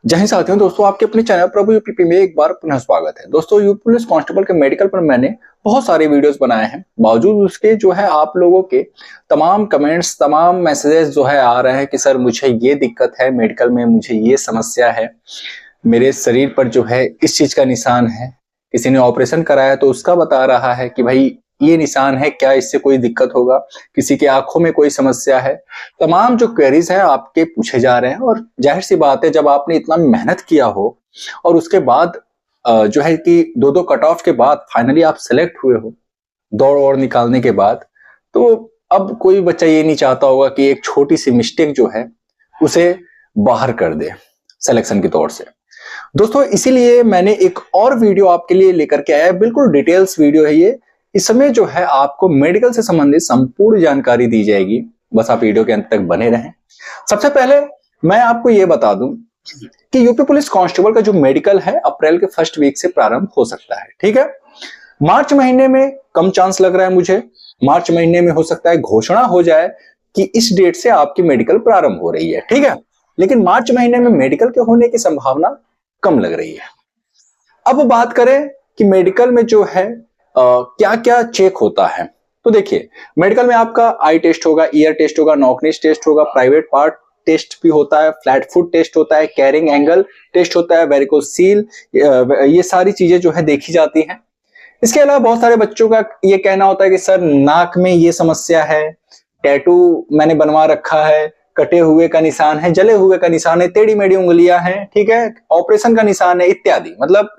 जय हिंद साथियों। दोस्तों आपके अपने चैनल प्रभु यूपीपी में एक बार पुनः स्वागत है। दोस्तों यूपी पुलिस कांस्टेबल के मेडिकल पर मैंने बहुत सारे वीडियोस बनाए हैं, बावजूद उसके जो है आप लोगों के तमाम कमेंट्स, तमाम मैसेजेस जो है आ रहे हैं कि सर मुझे ये दिक्कत है मेडिकल में, मुझे ये समस्या है, मेरे शरीर पर जो है इस चीज का निशान है, किसी ने ऑपरेशन कराया तो उसका बता रहा है कि भाई ये निशान है, क्या इससे कोई दिक्कत होगा, किसी की आंखों में कोई समस्या है। तमाम जो क्वेरीज है आपके पूछे जा रहे हैं और जाहिर सी बात है जब आपने इतना मेहनत किया हो और उसके बाद जो है कि दो कट ऑफ के बाद फाइनली आप सेलेक्ट हुए हो दौड़ और निकालने के बाद, तो अब कोई बच्चा ये नहीं चाहता होगा कि एक छोटी सी मिस्टेक जो है उसे बाहर कर दे सिलेक्शन के तौर से। दोस्तों इसीलिए मैंने एक और वीडियो आपके लिए लेकर के आया, बिल्कुल डिटेल्स वीडियो है ये। इस समय जो है आपको मेडिकल से संबंधित संपूर्ण जानकारी दी जाएगी, बस आप वीडियो के अंत तक बने रहें। सबसे पहले मैं आपको ये बता दूं कि यूपी पुलिस कांस्टेबल का जो मेडिकल है अप्रैल के फर्स्ट वीक से प्रारंभ हो सकता है। ठीक है, मार्च महीने में कम चांस लग रहा है मुझे, मार्च महीने में हो सकता है घोषणा हो जाए कि इस डेट से आपकी मेडिकल प्रारंभ हो रही है। ठीक है, लेकिन मार्च महीने में मेडिकल के होने की संभावना कम लग रही है। अब बात करें कि मेडिकल में जो है क्या क्या चेक होता है, तो देखिए मेडिकल में आपका आई टेस्ट होगा, ईयर टेस्ट होगा, नॉकनीस टेस्ट होगा, प्राइवेट पार्ट टेस्ट भी होता है, फ्लैट फुट टेस्ट होता है, कैरिंग एंगल टेस्ट होता है, वेरिकोसील, ये सारी चीजें जो है देखी जाती हैं। इसके अलावा बहुत सारे बच्चों का ये कहना होता है कि सर नाक में ये समस्या है, टैटू मैंने बनवा रखा है, कटे हुए का निशान है, जले हुए का निशान है, टेढ़ी मेढ़ी उंगलियां हैं, ठीक है, ऑपरेशन का निशान है इत्यादि। मतलब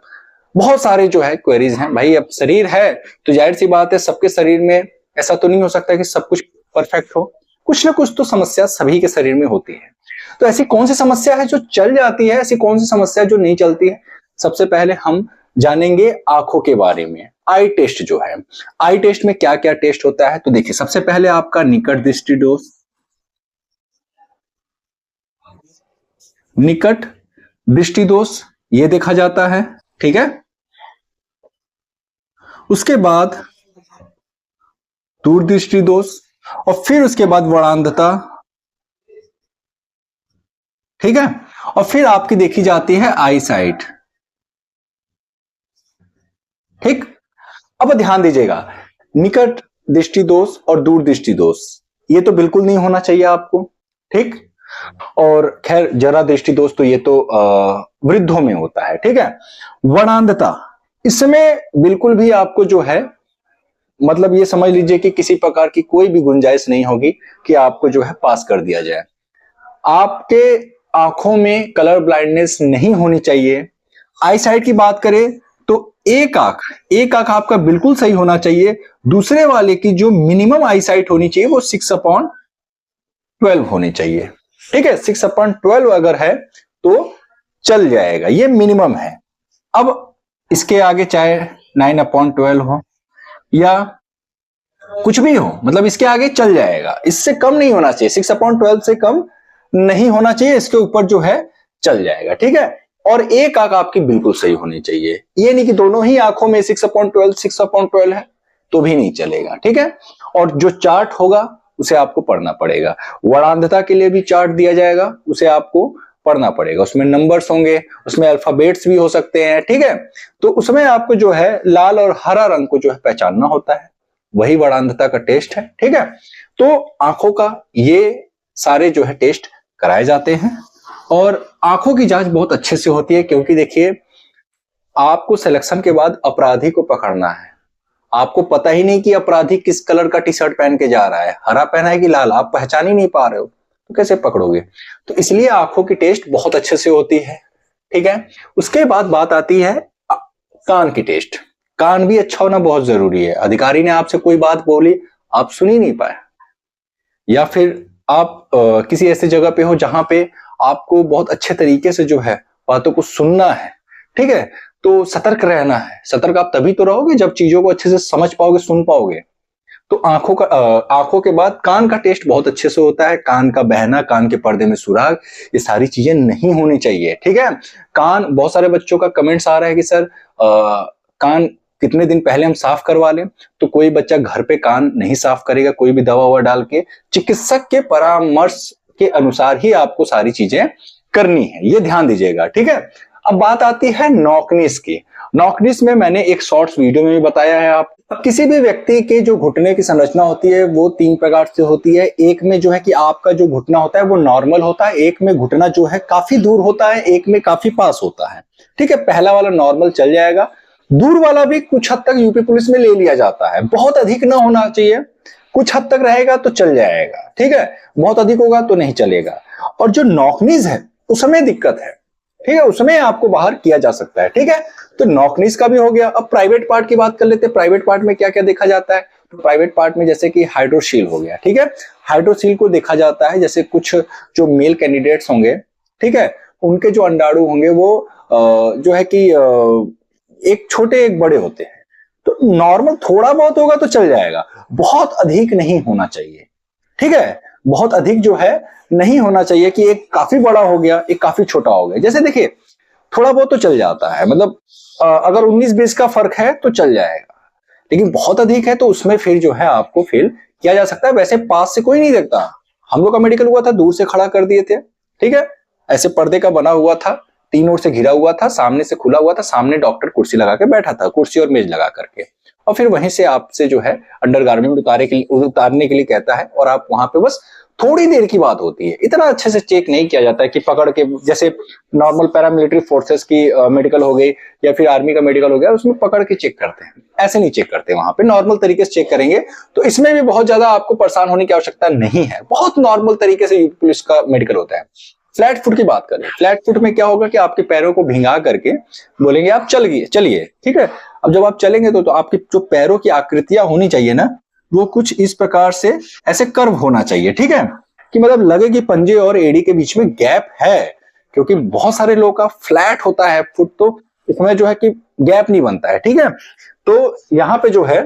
बहुत सारे जो है क्वेरीज हैं। भाई अब शरीर है तो जाहिर सी बात है सबके शरीर में ऐसा तो नहीं हो सकता कि सब कुछ परफेक्ट हो, कुछ ना कुछ तो समस्या सभी के शरीर में होती है। तो ऐसी कौन सी समस्या है जो चल जाती है, ऐसी कौन सी समस्या जो नहीं चलती है? सबसे पहले हम जानेंगे आंखों के बारे में। आई टेस्ट जो है, आई टेस्ट में क्या क्या टेस्ट होता है, तो देखिए सबसे पहले आपका निकट दृष्टि दोष, निकट दृष्टि दोष ये देखा जाता है। ठीक है, उसके बाद दूरदृष्टि दोष और फिर उसके बाद वर्णांधता। ठीक है, और फिर आपकी देखी जाती है आई साइट। ठीक, अब ध्यान दीजिएगा, निकट दृष्टि दोष और दूर दृष्टि दोष ये तो बिल्कुल नहीं होना चाहिए आपको। ठीक, और खैर जरा दृष्टि दोष तो ये तो वृद्धों में होता है। ठीक है, वर्णांधता इसमें बिल्कुल भी आपको जो है मतलब ये समझ लीजिए कि किसी प्रकार की कोई भी गुंजाइश नहीं होगी कि आपको जो है पास कर दिया जाए। आपके आंखों में कलर ब्लाइंडनेस नहीं होनी चाहिए। आई साइट की बात करें तो एक आंख आपका बिल्कुल सही होना चाहिए, दूसरे वाले की जो मिनिमम आई साइट होनी चाहिए वो 6/12 होनी चाहिए। ठीक है, 6/12 अगर है तो चल जाएगा, ये मिनिमम है। अब इसके आगे चाहे 9/12 हो या कुछ भी हो, मतलब इसके आगे चल जाएगा, इससे कम नहीं होना चाहिए, 6/12 से कम नहीं होना चाहिए, इसके ऊपर जो है चल जाएगा। ठीक है, और एक आंख आपकी बिल्कुल सही होनी चाहिए, ये नहीं कि दोनों ही आंखों में 6/12 है तो भी नहीं चलेगा। ठीक है, और जो चार्ट होगा उसे आपको पढ़ना पड़ेगा। वर्णांधता के लिए भी चार्ट दिया जाएगा, उसे आपको पढ़ना पड़ेगा, उसमें नंबर्स होंगे, उसमें अल्फाबेट्स भी हो सकते हैं। ठीक है, तो उसमें आपको जो है लाल और हरा रंग को जो है पहचानना होता है, वही वर्णांधता का टेस्ट है। ठीक है, तो आंखों का ये सारे जो है टेस्ट कराए जाते हैं और आंखों की जांच बहुत अच्छे से होती है, क्योंकि देखिए आपको सिलेक्शन के बाद अपराधी को पकड़ना है। आपको पता ही नहीं कि अपराधी किस कलर का टी शर्ट पहन के जा रहा है, हरा पहना है कि लाल, आप पहचान ही नहीं पा रहे हो तो कैसे पकड़ोगे? तो इसलिए आंखों की टेस्ट बहुत अच्छे से होती है। ठीक है, उसके बाद बात आती है कान की टेस्ट। कान भी अच्छा होना बहुत जरूरी है। अधिकारी ने आपसे कोई बात बोली, आप सुन ही नहीं पाए, या फिर आप किसी ऐसी जगह पे हो जहां पे आपको बहुत अच्छे तरीके से जो है बातों को सुनना है। ठीक है, तो सतर्क रहना है। सतर्क आप तभी तो रहोगे जब चीजों को अच्छे से समझ पाओगे, सुन पाओगे। तो आंखों के बाद कान का टेस्ट बहुत अच्छे से होता है। कान का बहना, कान के पर्दे में सुराग, ये सारी चीजें नहीं होनी चाहिए। ठीक है, कान, बहुत सारे बच्चों का कमेंट्स आ रहा है कि सर कान कितने दिन पहले हम साफ करवा लें, तो कोई बच्चा घर पे कान नहीं साफ करेगा, कोई भी दवा डाल के। चिकित्सक के परामर्श के अनुसार ही आपको सारी चीजें करनी है, ये ध्यान दीजिएगा, ठीक है। अब बात आती है नॉकनीस की। नॉकनीस में मैंने एक शॉर्ट्स वीडियो में भी बताया है। आप किसी भी व्यक्ति के जो घुटने की संरचना होती है वो 3 प्रकार से होती है। एक में जो है कि आपका जो घुटना होता है वो नॉर्मल होता है, एक में घुटना जो है काफी दूर होता है, एक में काफी पास होता है, ठीक है। पहला वाला नॉर्मल चल जाएगा, दूर वाला भी कुछ हद तक यूपी पुलिस में ले लिया जाता है। बहुत अधिक ना होना चाहिए, कुछ हद तक रहेगा तो चल जाएगा, ठीक है। बहुत अधिक होगा तो नहीं चलेगा। और जो नॉकनीज है उसमें दिक्कत है, ठीक है, उसमें आपको बाहर किया जा सकता है, ठीक है। तो नॉकनीज का भी हो गया। अब प्राइवेट पार्ट की बात कर लेते हैं। प्राइवेट पार्ट में क्या क्या देखा जाता है? तो प्राइवेट पार्ट में जैसे कि हाइड्रोसील हो गया, ठीक है। हाइड्रोसील को देखा जाता है, जैसे कुछ जो मेल कैंडिडेट्स होंगे, ठीक है, उनके जो अंडाणु होंगे वो जो है कि एक छोटे एक बड़े होते हैं। तो नॉर्मल थोड़ा बहुत होगा तो चल जाएगा, बहुत अधिक नहीं होना चाहिए, ठीक है। बहुत अधिक जो है नहीं होना चाहिए कि एक काफी बड़ा हो गया, एक काफी छोटा हो गया। जैसे देखिए थोड़ा बहुत तो चल जाता है, मतलब अगर 19-20 का फर्क है तो चल जाएगा, लेकिन बहुत अधिक है तो उसमें फिर जो है आपको फेल किया जा सकता है। वैसे पास से कोई नहीं देखता, हम लोग का मेडिकल हुआ था, दूर से खड़ा कर दिए थे, ठीक है। ऐसे पर्दे का बना हुआ था, 3 ओर से घिरा हुआ था, सामने से खुला हुआ था, सामने डॉक्टर कुर्सी लगा के बैठा था, कुर्सी और मेज लगा करके, और फिर वहीं से आपसे जो है अंडरगारमेंट उतारने के लिए कहता है, और आप वहां पे बस थोड़ी देर की बात होती है। इतना अच्छे से चेक नहीं किया जाता है कि पकड़ के, जैसे नॉर्मल पैरामिलिट्री फोर्सेस की मेडिकल हो गई या फिर आर्मी का मेडिकल हो गया, उसमें पकड़ के चेक करते हैं, ऐसे नहीं चेक करते। वहां पे नॉर्मल तरीके से चेक करेंगे। तो इसमें भी बहुत ज्यादा आपको परेशान होने की आवश्यकता नहीं है, बहुत नॉर्मल तरीके से यूपी पुलिस का मेडिकल होता है। फ्लैट फुट की बात करें, फ्लैट फुट में क्या होगा कि आपके पैरों को भिंगा करके बोलेंगे आप चलिए, ठीक है। अब जब आप चलेंगे तो आपके जो पैरों की आकृतियां होनी चाहिए ना, वो कुछ इस प्रकार से ऐसे कर्व होना चाहिए, ठीक है, कि मतलब लगे कि पंजे और एड़ी के बीच में गैप है, क्योंकि बहुत सारे लोगों का फ्लैट होता है फुट, तो इसमें जो है कि गैप नहीं बनता है, ठीक है। तो यहाँ पे जो है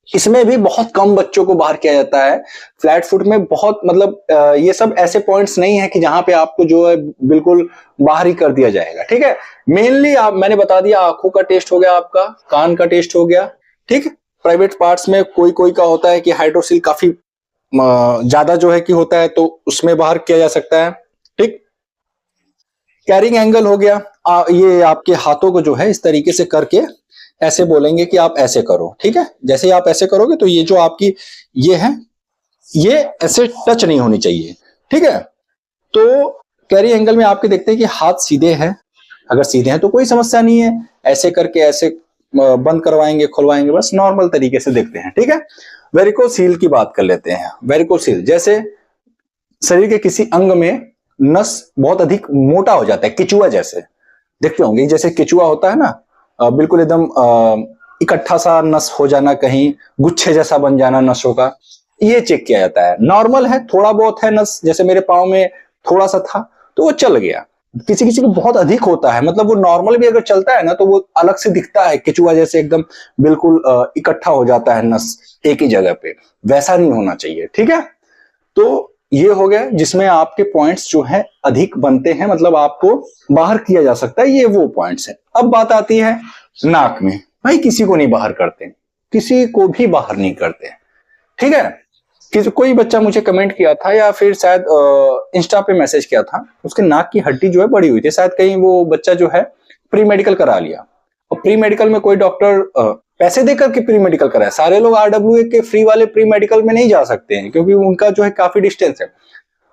इसमें भी बहुत कम बच्चों को बाहर किया जाता है। फ्लैट फुट में बहुत मतलब ये सब ऐसे पॉइंट्स नहीं है कि जहां पे आपको जो है बिल्कुल बाहर ही कर दिया जाएगा, ठीक है। मेनली आप, मैंने बता दिया, आंखों का टेस्ट हो गया, आपका कान का टेस्ट हो गया, ठीक। प्राइवेट पार्ट्स में कोई कोई का होता है कि हाइड्रोसील काफी ज्यादा जो है कि होता है, तो उसमें बाहर किया जा सकता है, ठीक। कैरिंग एंगल हो गया, ये आपके हाथों को जो है इस तरीके से करके ऐसे बोलेंगे कि आप ऐसे करो, ठीक है। जैसे ही आप ऐसे करोगे तो ये जो आपकी ये है, ये ऐसे टच नहीं होनी चाहिए, ठीक है। तो कैरी एंगल में आपके देखते हैं कि हाथ सीधे हैं, अगर सीधे हैं तो कोई समस्या नहीं है, ऐसे करके ऐसे बंद करवाएंगे खुलवाएंगे, बस नॉर्मल तरीके से देखते हैं, ठीक है। वेरिकोसील की बात कर लेते हैं। वेरिकोसील जैसे शरीर के किसी अंग में नस बहुत अधिक मोटा हो जाता है, केचुआ जैसे देखते होंगे, जैसे केचुआ होता है ना, बिल्कुल एकदम इकट्ठा सा नस हो जाना, कहीं गुच्छे जैसा बन जाना नसों का, ये चेक किया जाता है। नॉर्मल है, थोड़ा बहुत है नस, जैसे मेरे पांव में थोड़ा सा था तो वो चल गया। किसी किसी को बहुत अधिक होता है, मतलब वो नॉर्मल भी अगर चलता है ना तो वो अलग से दिखता है, केचुआ जैसे एकदम बिल्कुल इकट्ठा हो जाता है नस एक ही जगह पे, वैसा नहीं होना चाहिए, ठीक है। तो ये हो गया जिसमें आपके पॉइंट्स जो है अधिक बनते हैं, मतलब आपको बाहर किया जा सकता है, ये वो पॉइंट्स है। अब बात आती है नाक में। भाई किसी को नहीं बाहर करते, किसी को भी बाहर नहीं करते, ठीक है। कोई बच्चा मुझे कमेंट किया था या फिर शायद इंस्टा पे मैसेज किया था, उसके नाक की हड्डी जो है बड़ी हुई थी, शायद कहीं वो बच्चा जो है प्री मेडिकल करा लिया, और प्री मेडिकल में कोई डॉक्टर पैसे देकर के प्री मेडिकल कराए। सारे लोग आरडब्ल्यूए के फ्री वाले प्री मेडिकल में नहीं जा सकते हैं, क्योंकि उनका जो है काफी डिस्टेंस है।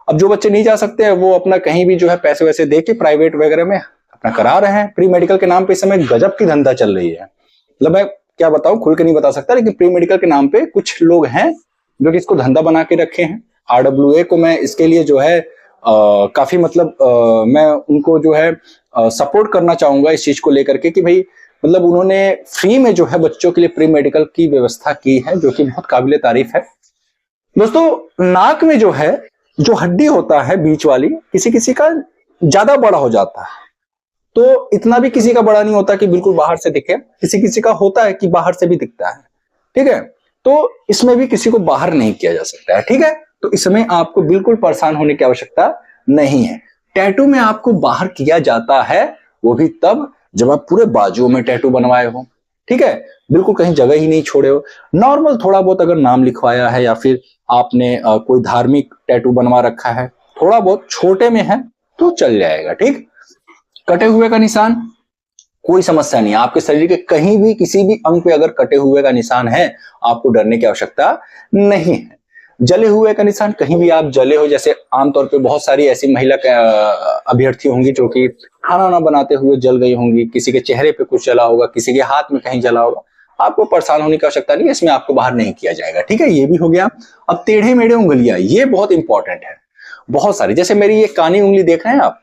अब जो बच्चे नहीं जा सकते हैं वो अपना कहीं भी जो है पैसे वैसे दे के प्राइवेट वगैरह में अपना करा रहे हैं। प्री मेडिकल के नाम पे इस समय गजब की धंधा चल रही है, मतलब मैं क्या बताऊं, खुल के नहीं बता सकता, लेकिन प्री मेडिकल के नाम पे कुछ लोग हैं जो कि इसको धंधा बना के रखे हैं। आरडब्ल्यूए को मैं इसके लिए जो है काफी मतलब मैं उनको जो है सपोर्ट करना चाहूंगा इस चीज को लेकर के, कि भाई मतलब उन्होंने फ्री में जो है बच्चों के लिए प्री मेडिकल की व्यवस्था की है, जो कि बहुत काबिले तारीफ है। दोस्तों नाक में जो है जो हड्डी होता है बीच वाली, किसी किसी का ज्यादा बड़ा हो जाता है, तो इतना भी किसी का बड़ा नहीं होता कि बिल्कुल बाहर से दिखे, किसी किसी का होता है कि बाहर से भी दिखता है, ठीक है। तो इसमें भी किसी को बाहर नहीं किया जा सकता है, ठीक है। तो इसमें आपको बिल्कुल परेशान होने की आवश्यकता नहीं है। टैटू में आपको बाहर किया जाता है वो भी तब जब आप पूरे बाजुओं में टैटू बनवाए हो, ठीक है, बिल्कुल कहीं जगह ही नहीं छोड़े हो। नॉर्मल थोड़ा बहुत अगर नाम लिखवाया है या फिर आपने कोई धार्मिक टैटू बनवा रखा है, थोड़ा बहुत छोटे में है तो चल जाएगा। ठीक, कटे हुए का निशान कोई समस्या नहीं है। आपके शरीर के कहीं भी किसी भी अंग पे अगर कटे हुए का निशान है, आपको डरने की आवश्यकता नहीं है। जले हुए का निशान, कहीं भी आप जले हो, जैसे आमतौर पे बहुत सारी ऐसी महिला अभ्यर्थी होंगी जो कि खाना ना बनाते हुए जल गई होंगी, किसी के चेहरे पे कुछ जला होगा, किसी के हाथ में कहीं जला होगा, आपको परेशान होने की आवश्यकता नहीं है, इसमें आपको बाहर नहीं किया जाएगा। ठीक है, ये भी हो गया। अब टेढ़े मेढ़े उंगलियां, ये बहुत इंपॉर्टेंट है। बहुत सारी, जैसे मेरी ये कानी उंगली देख रहे हैं आप,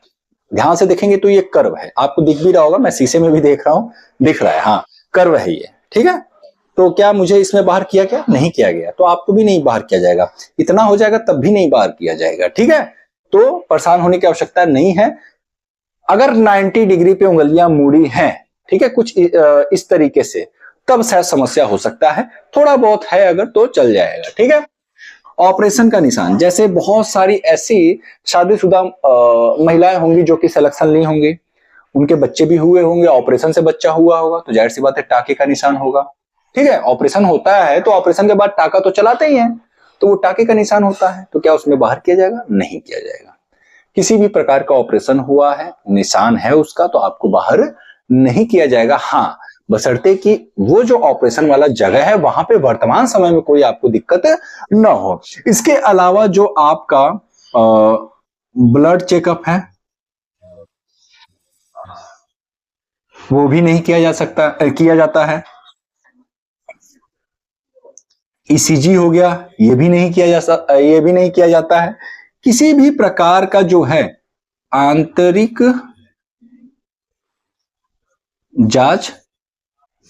ध्यान से देखेंगे तो ये कर्व है, आपको दिख भी रहा होगा, मैं शीशे में भी देख रहा हूं, दिख रहा है, हाँ कर्व है ये। ठीक है, तो क्या मुझे इसमें बाहर किया गया? नहीं किया गया, तो आपको भी नहीं बाहर किया जाएगा। इतना हो जाएगा तब भी नहीं बाहर किया जाएगा। ठीक है, तो परेशान होने की आवश्यकता नहीं है। अगर 90 डिग्री पे उंगलियां मुड़ी हैं, ठीक है, कुछ इस तरीके से, तब शायद समस्या हो सकता है। थोड़ा बहुत है अगर तो चल जाएगा। ठीक है, ऑपरेशन का निशान, जैसे बहुत सारी ऐसी शादीशुदा महिलाएं होंगी जो कि सिलेक्शन ली होंगी, उनके बच्चे भी हुए होंगे, ऑपरेशन से बच्चा हुआ होगा, तो जाहिर सी बात है टाके का निशान होगा। ठीक है, ऑपरेशन होता है तो ऑपरेशन के बाद टाका तो चलाते ही हैं, तो वो टाके का निशान होता है, तो क्या उसमें बाहर किया जाएगा? नहीं किया जाएगा। किसी भी प्रकार का ऑपरेशन हुआ है, निशान है उसका, तो आपको बाहर नहीं किया जाएगा। हाँ, बशर्ते कि वो जो ऑपरेशन वाला जगह है वहां पे वर्तमान समय में कोई आपको दिक्कत न हो। इसके अलावा जो आपका ब्लड चेकअप है वो भी नहीं किया जाता है। ईसीजी हो गया, ये भी नहीं किया जाता है। किसी भी प्रकार का जो है आंतरिक जांच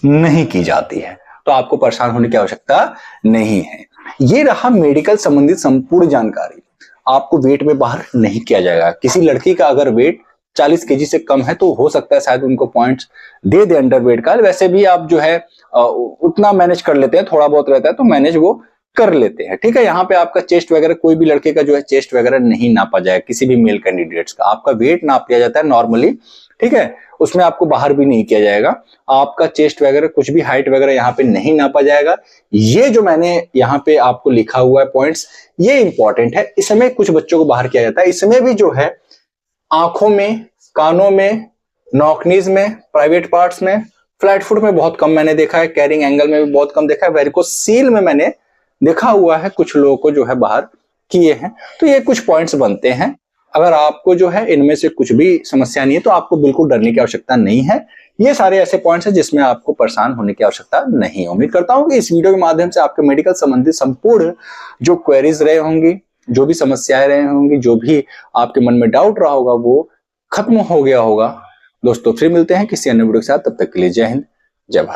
नहीं की जाती है, तो आपको परेशान होने की आवश्यकता नहीं है। ये रहा मेडिकल संबंधित संपूर्ण जानकारी। आपको वेट में बाहर नहीं किया जाएगा। किसी लड़की का अगर वेट 40 केजी से कम है तो हो सकता है शायद उनको पॉइंट्स दे दे अंडर वेट का। वैसे भी आप जो है उतना मैनेज कर लेते हैं, थोड़ा बहुत रहता है तो मैनेज वो कर लेते हैं। ठीक है, यहाँ पे आपका चेस्ट वगैरह, कोई भी लड़के का जो है चेस्ट वगैरह नहीं नापा जाएगा, किसी भी मेल कैंडिडेट्स का। आपका वेट नाप लिया जाता है नॉर्मली। ठीक है, उसमें आपको बाहर भी नहीं किया जाएगा। आपका चेस्ट वगैरह कुछ भी हाइट वगैरह यहाँ पे नहीं नापा जाएगा। ये जो मैंने यहाँ पे आपको लिखा हुआ है पॉइंट्स, ये इंपॉर्टेंट है। इसमें कुछ बच्चों को बाहर किया जाता है। इसमें भी जो है आंखों में, कानों में, नॉकनीज में, प्राइवेट पार्ट्स में, फ्लैट फुट में बहुत कम मैंने देखा है, कैरिंग एंगल में भी बहुत कम देखा है, वेरिकोसील में मैंने देखा हुआ है कुछ लोगों को जो है बाहर किए हैं। तो ये कुछ पॉइंट्स बनते हैं। अगर आपको जो है इनमें से कुछ भी समस्या नहीं है तो आपको बिल्कुल डरने की आवश्यकता नहीं है। ये सारे ऐसे पॉइंट्स हैं जिसमें आपको परेशान होने की आवश्यकता नहीं है। उम्मीद करता हूं कि इस वीडियो के माध्यम से आपके मेडिकल संबंधित संपूर्ण जो क्वेरीज रहे होंगी, जो भी समस्याएं रहे होंगी, जो भी आपके मन में डाउट रहा होगा, वो खत्म हो गया होगा। दोस्तों फिर मिलते हैं किसी अन्य वीडियो के साथ, तब तक के लिए जय हिंद, जय भारत।